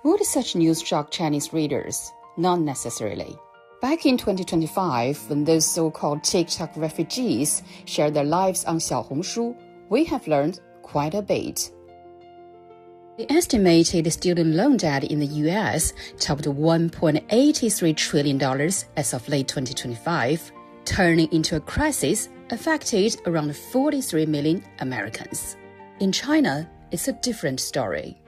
Would such news shock Chinese readers? Not necessarily. Back in 2025, when those so-called TikTok refugees shared their lives on Xiaohongshu, we have learned quite a bit. The estimated student loan debt in the U.S. topped $1.83 trillion as of late 2025, turning into a crisis affected around 43 million Americans. In China, it's a different story.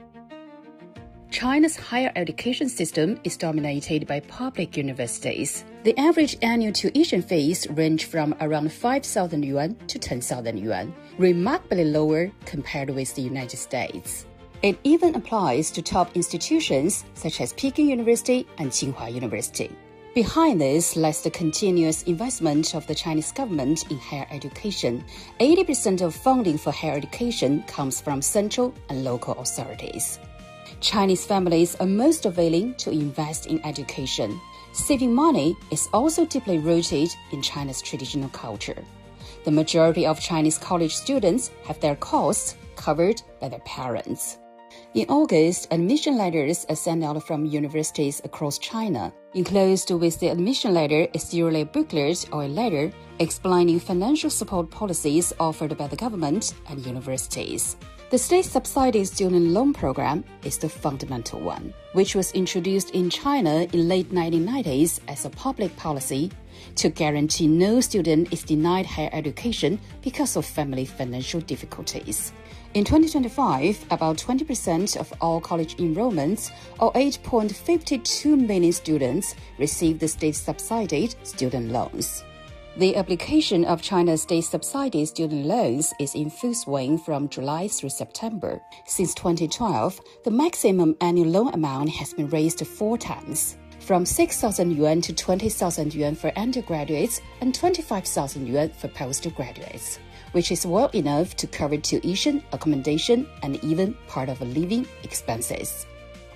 China's higher education system is dominated by public universities. The average annual tuition fees range from around 5,000 yuan to 10,000 yuan, remarkably lower compared with the United States. It even applies to top institutions such as Peking University and Tsinghua University. Behind this lies the continuous investment of the Chinese government in higher education. 80% of funding for higher education comes from central and local authorities. Chinese families are most willing to invest in education. Saving money is also deeply rooted in China's traditional culture. The majority of Chinese college students have their costs covered by their parents. In August, admission letters are sent out from universities across China. Enclosed with the admission letter is usually a booklet or a letter explaining financial support policies offered by the government and universities. The state-subsided student loan program is the fundamental one, which was introduced in China in late 1990s as a public policy to guarantee no student is denied higher education because of family financial difficulties. In 2025, about 20% of all college enrollments, or 8.52 million students, received the state-subsided student loans. The application of China's state-subsided student loans is in full swing from July through September. Since 2012, the maximum annual loan amount has been raised 4 times, from 6,000 yuan to 20,000 yuan for undergraduates and 25,000 yuan for postgraduates, which is well enough to cover tuition, accommodation, and even part of living expenses.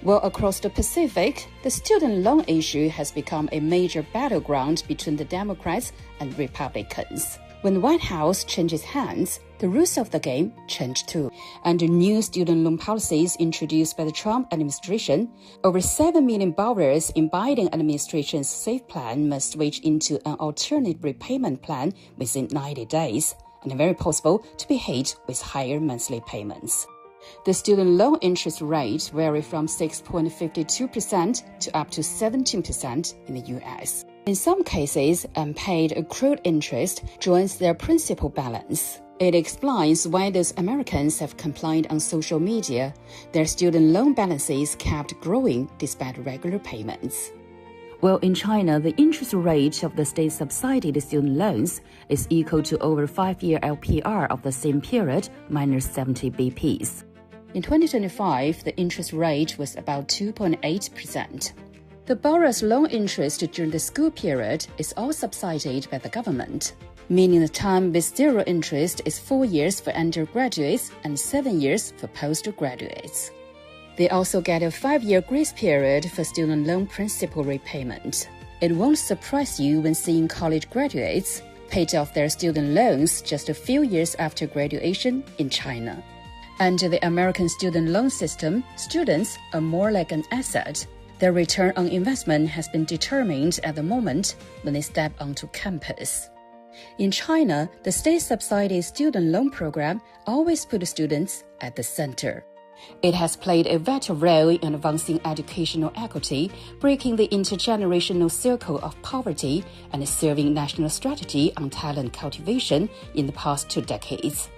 Well, across the Pacific, the student loan issue has become a major battleground between the Democrats and Republicans. When the White House changes hands, the rules of the game change too. Under new student loan policies introduced by the Trump administration, over 7 million borrowers in Biden administration's SAFE plan must switch into an alternate repayment plan within 90 days, and very possible to be hit with higher monthly payments. The student loan interest rates vary from 6.52% to up to 17% in the U.S. In some cases, unpaid accrued interest joins their principal balance. It explains why those Americans have complained on social media their student loan balances kept growing despite regular payments. Well, in China, the interest rate of the state-subsided student loans is equal to over 5-year LPR of the same period minus 70 BPs. In 2025, the interest rate was about 2.8%. The borrower's loan interest during the school period is all subsidized by the government, meaning the time with zero interest is 4 years for undergraduates and 7 years for postgraduates. They also get a 5-year grace period for student loan principal repayment. It won't surprise you when seeing college graduates paid off their student loans just a few years after graduation in China. Under the American student loan system, students are more like an asset. Their return on investment has been determined at the moment when they step onto campus. In China, the state-subsided student loan program always puts students at the center. It has played a vital role in advancing educational equity, breaking the intergenerational circle of poverty, and serving national strategy on talent cultivation in the past 2 decades.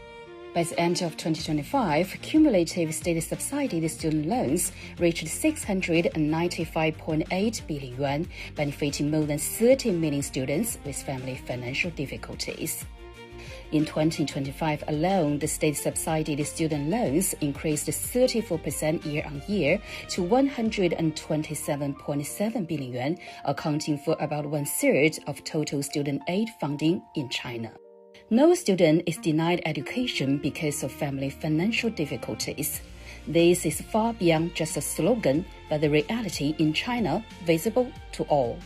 By the end of 2025, cumulative state-subsided student loans reached 695.8 billion yuan, benefiting more than 30 million students with family financial difficulties. In 2025 alone, the state-subsided student loans increased 34% year-on-year to 127.7 billion yuan, accounting for about 1/3 of total student aid funding in China. No student is denied education because of family financial difficulties. This is far beyond just a slogan, but the reality in China visible to all.